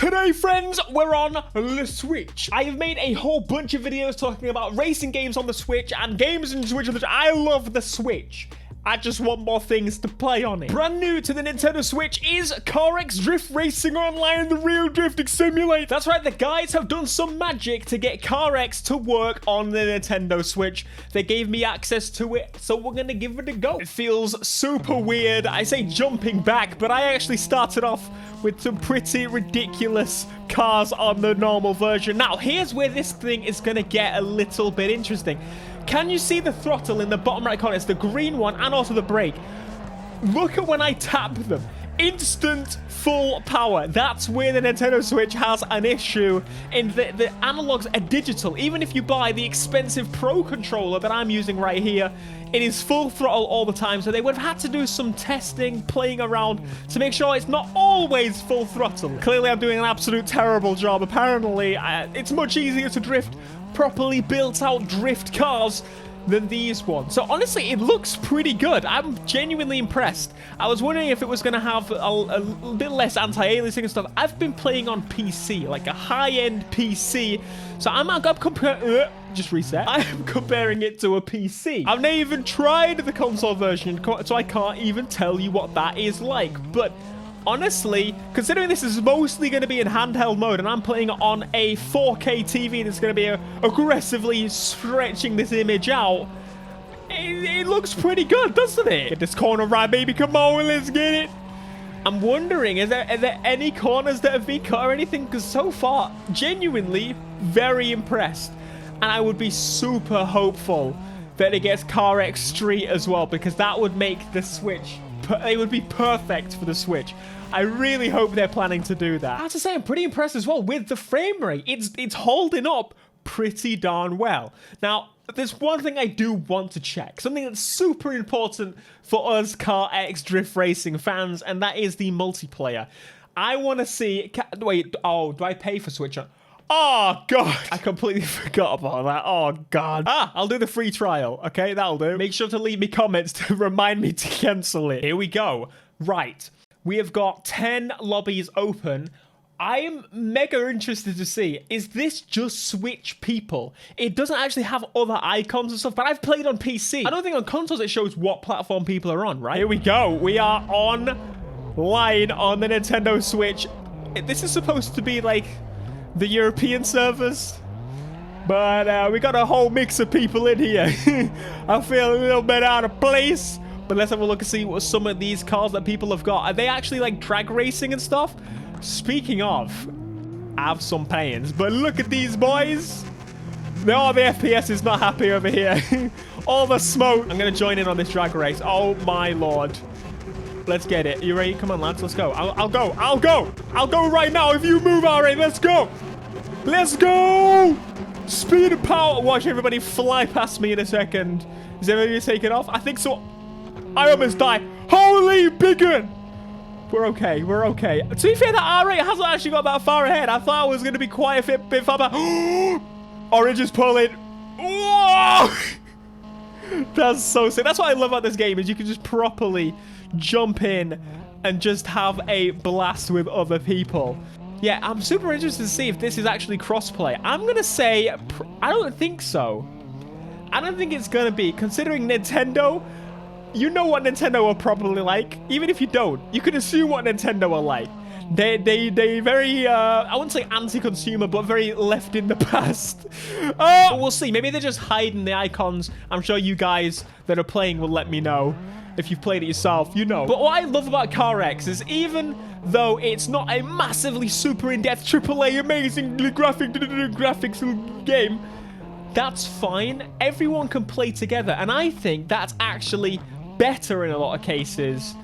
Today, friends, we're on the Switch. I have made a whole bunch of videos talking about racing games on the Switch and games on the Switch. I love the Switch. I just want more things to play on it. Brand new to the Nintendo Switch is CarX Drift Racing Online, the real drifting simulator. That's right, the guys have done some magic to get CarX to work on the Nintendo Switch. They gave me access to it, so we're gonna give it a go. It feels super weird. I say jumping back, but I actually started off with some pretty ridiculous cars on the normal version. Now, here's where this thing is gonna get a little bit interesting. Can you see the throttle in the bottom right corner? It's the green one and also the brake. Look at when I tap them. Instant full power. That's where the Nintendo Switch has an issue. In the analogs are digital. Even if you buy the expensive Pro controller that I'm using right here, it is full throttle all the time. So they would have had to do some testing, playing around to make sure it's not always full throttle. Clearly, I'm doing an absolute terrible job. Apparently, it's much easier to drift properly built out drift cars than these ones. So honestly, it looks pretty good. I'm genuinely impressed. I was wondering if it was going to have a bit less anti-aliasing and stuff. I've been playing on PC, like a high-end PC. So I'm comparing... just reset. I am comparing it to a PC. I've never even tried the console version, so I can't even tell you what that is like. But honestly, considering this is mostly going to be in handheld mode and I'm playing on a 4K TV that's going to be aggressively stretching this image out, it looks pretty good, doesn't it? Get this corner right, baby. Come on, let's get it. I'm wondering, are there any corners that have been cut or anything? Because so far, genuinely very impressed. And I would be super hopeful that it gets CarX Street as well, because that would make the Switch... It would be perfect for the Switch. I really hope they're planning to do that. I have to say, I'm pretty impressed as well with the frame rate. It's holding up pretty darn well. Now, there's one thing I do want to check. Something that's super important for us CarX Drift Racing fans, and that is the multiplayer. I want to see... Wait, oh, do I pay for Switch on? Oh, God. I completely forgot about that. Oh, God. I'll do the free trial. Okay, that'll do. Make sure to leave me comments to remind me to cancel it. Here we go. Right. We have got 10 lobbies open. I am mega interested to see, is this just Switch people? It doesn't actually have other icons and stuff, but I've played on PC. I don't think on consoles it shows what platform people are on, right? Here we go. We are online on the Nintendo Switch. This is supposed to be like the European servers, but we got a whole mix of people in here. I feel a little bit out of place, but let's have a look and see what some of these cars that people have got. Are they actually like drag racing and stuff? Speaking of, I have some pains, but look at these boys. No, the FPS is not happy over here. All the smoke. I'm gonna join in on this drag race. Oh my lord. Let's get it. You ready? Come on, lads. Let's go. I'll go. I'll go right now. If you move, all right. Let's go. Let's go. Speed and power. Watch everybody fly past me in a second. Is everybody taking off? I think so. I almost died. Holy biggin. We're okay. We're okay. To be fair, that R8 hasn't actually got that far ahead. I thought I was going to be quite a bit far back. Orange is pulling. Whoa. That's so sick. That's what I love about this game, is you can just properly jump in and just have a blast with other people. Yeah, I'm super interested to see if this is actually crossplay. I'm gonna say I don't think so. I don't think it's gonna be, considering Nintendo. You know what Nintendo are probably like. Even if you don't, you can assume what Nintendo are like. They very I wouldn't say anti-consumer, but very left in the past. But we'll see. Maybe they're just hiding the icons. I'm sure you guys that are playing will let me know. If you've played it yourself, you know. But what I love about CarX is, even though it's not a massively super in-depth AAA amazing graphics game, that's fine. Everyone can play together, and I think that's actually better in a lot of cases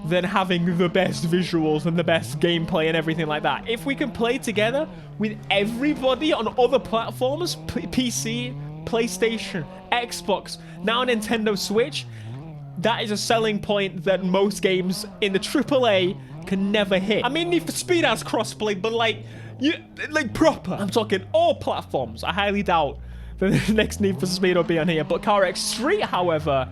than having the best visuals and the best gameplay and everything like that. If we can play together with everybody on other platforms, PC, PlayStation, Xbox, now Nintendo Switch, that is a selling point that most games in the AAA can never hit. I mean, Need for Speed has crossplay, but like proper. I'm talking all platforms. I highly doubt that the next Need for Speed will be on here. But CarX Street, however,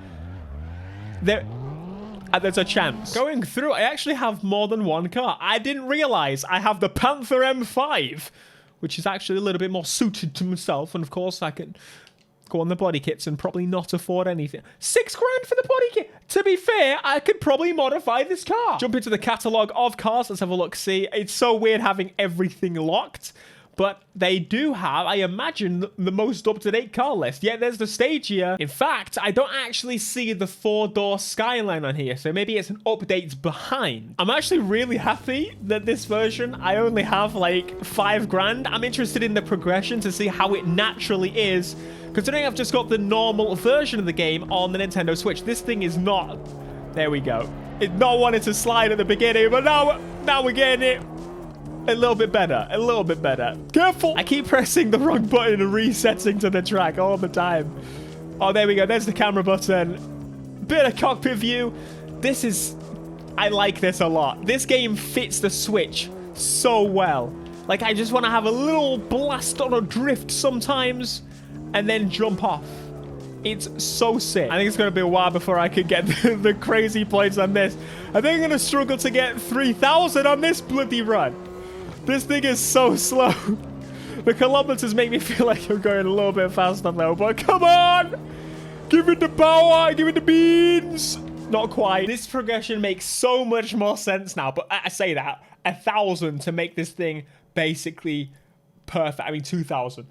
there's a chance. Going through, I actually have more than one car. I didn't realize I have the Panther M5, which is actually a little bit more suited to myself. And of course, I can go on the body kits and probably not afford anything. $6 grand for the body kit. To be fair, I could probably modify this car. Jump into the catalog of cars. Let's have a look. See, it's so weird having everything locked. But they do have, I imagine, the most up-to-date car list. Yeah, there's the stage here. In fact, I don't actually see the 4-door Skyline on here, so maybe it's an update behind. I'm actually really happy that this version, I only have like $5 grand. I'm interested in the progression to see how it naturally is, considering I've just got the normal version of the game on the Nintendo Switch. This thing is not... There we go. It not wanted to slide at the beginning, but now we're getting it. A little bit better. A little bit better. Careful. I keep pressing the wrong button and resetting to the track all the time. Oh, there we go. There's the camera button. Bit of cockpit view. This is... I like this a lot. This game fits the Switch so well. Like, I just want to have a little blast on a drift sometimes and then jump off. It's so sick. I think it's going to be a while before I can get the crazy points on this. I think I'm going to struggle to get 3,000 on this bloody run. This thing is so slow. The kilometers make me feel like I'm going a little bit faster though, but come on! Give it the power, give it the beans! Not quite. This progression makes so much more sense now, but I say that, 1,000 to make this thing basically perfect. I mean, 2,000.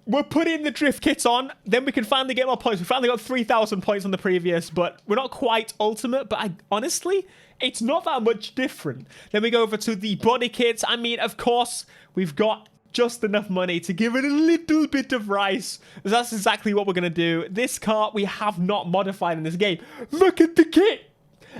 We're putting the drift kits on, then we can finally get more points. We finally got 3,000 points on the previous, but we're not quite ultimate, but honestly... It's not that much different. Then we go over to the body kits. I mean, of course, we've got just enough money to give it a little bit of rice. That's exactly what we're going to do. This car, we have not modified in this game. Look at the kit.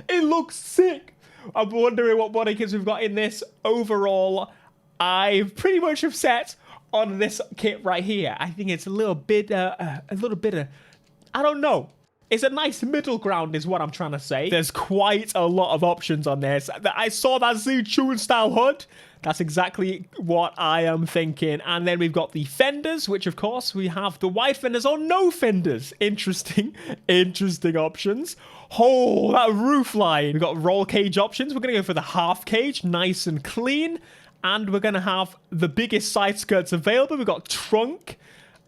It looks sick. I'm wondering what body kits we've got in this. Overall, I pretty much have set on this kit right here. I think it's a little bit of, I don't know. It's a nice middle ground is what I'm trying to say. There's quite a lot of options on this. I saw that Zoo style hood. That's exactly what I am thinking. And then we've got the fenders, which of course we have the wide fenders or no fenders. Interesting options. Oh, that roof line. We've got roll cage options. We're going to go for the half cage, nice and clean. And we're going to have the biggest side skirts available. We've got trunk.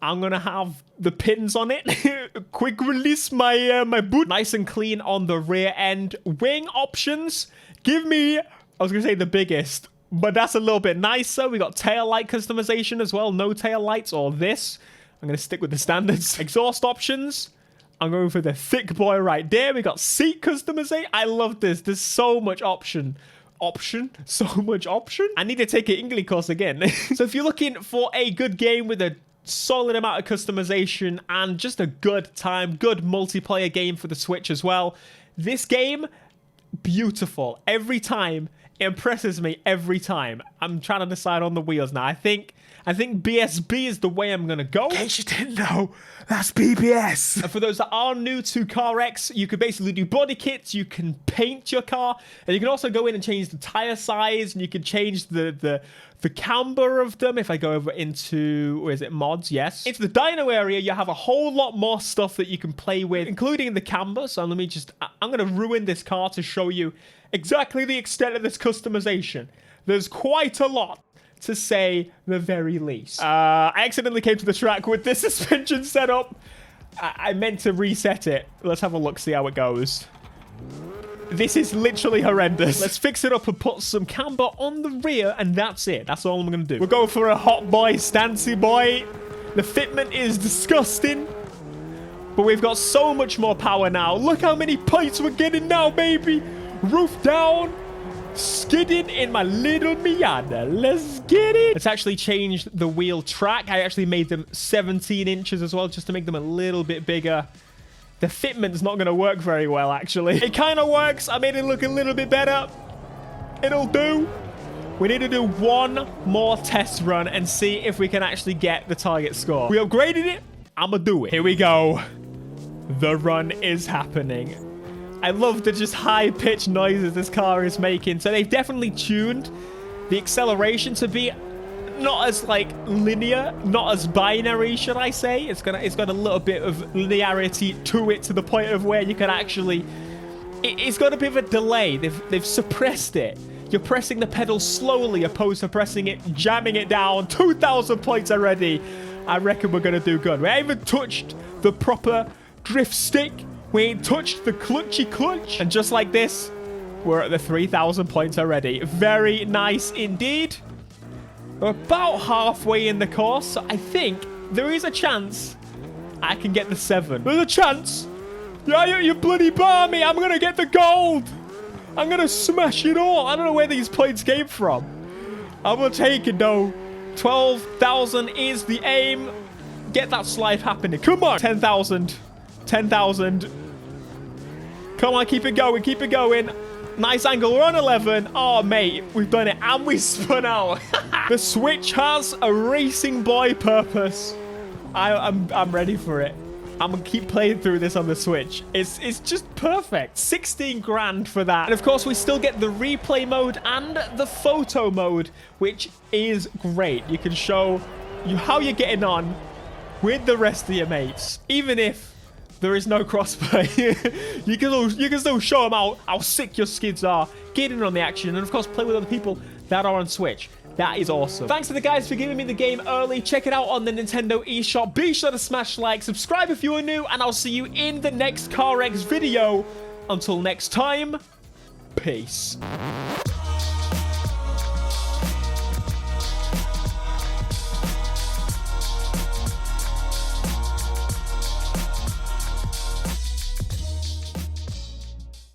I'm going to have the pins on it. Quick release my boot. Nice and clean on the rear end. Wing options. Give me, I was going to say the biggest, but that's a little bit nicer. We got tail light customization as well. No tail lights or this. I'm going to stick with the standards. Exhaust options. I'm going for the thick boy right there. We got seat customization. I love this. There's so much option. So much option. I need to take an English course again. So if you're looking for a good game with a solid amount of customization and just a good time, good multiplayer game for the Switch as well. This game, beautiful. Every time, impresses me every time. I'm trying to decide on the wheels now. I think BSB is the way I'm going to go. In case you didn't know, that's BBS. And for those that are new to CarX, you can basically do body kits, you can paint your car, and you can also go in and change the tire size, and you can change the camber of them. If I go over into, where is it, mods? Yes. Into the dyno area, you have a whole lot more stuff that you can play with, including the camber. So let me just, I'm going to ruin this car to show you exactly the extent of this customization. There's quite a lot, to say the very least. I accidentally came to the track with this suspension setup. I meant to reset it. Let's have a look, see how it goes. This is literally horrendous. Let's fix it up and put some camber on the rear, and that's it. That's all I'm going to do. We'll go for a hot boy, stancy boy. The fitment is disgusting, but we've got so much more power now. Look how many points we're getting now, baby. Roof down. Skidding in my little Miata. Let's get it. Let's actually change the wheel track. I actually made them 17 inches as well, just to make them a little bit bigger. The fitment's not going to work very well, actually. It kind of works. I made it look a little bit better. It'll do. We need to do one more test run and see if we can actually get the target score. We upgraded it. I'm going to do it. Here we go. The run is happening. I love the just high-pitched noises this car is making. So they've definitely tuned the acceleration to be not as like linear, not as binary, should I say. It's got a little bit of linearity to it, to the point of where you can actually it's got a bit of a delay. They've suppressed it. You're pressing the pedal slowly opposed to pressing it, jamming it down. 2,000 points already. I reckon we're going to do good. We haven't even touched the proper drift stick. We ain't touched the clutchy clutch. And just like this, we're at the 3,000 points already. Very nice indeed. We're about halfway in the course, so I think there is a chance I can get the 7. There's a chance. Yeah, you bloody barmy. I'm going to get the gold. I'm going to smash it all. I don't know where these points came from. I'm going to take it, though. 12,000 is the aim. Get that slide happening. Come on. 10,000. 10,000. Come on, keep it going. Keep it going. Nice angle. We're on 11. Oh, mate. We've done it. And we spun out. The Switch has a racing boy purpose. I'm ready for it. I'm going to keep playing through this on the Switch. It's just perfect. 16 grand for that. And of course, we still get the replay mode and the photo mode, which is great. You can show you how you're getting on with the rest of your mates. Even if there is no crossplay, you can still show them how sick your skids are, get in on the action, and of course, play with other people that are on Switch. That is awesome. Thanks to the guys for giving me the game early. Check it out on the Nintendo eShop. Be sure to smash like, subscribe if you are new, and I'll see you in the next CarX video. Until next time, peace.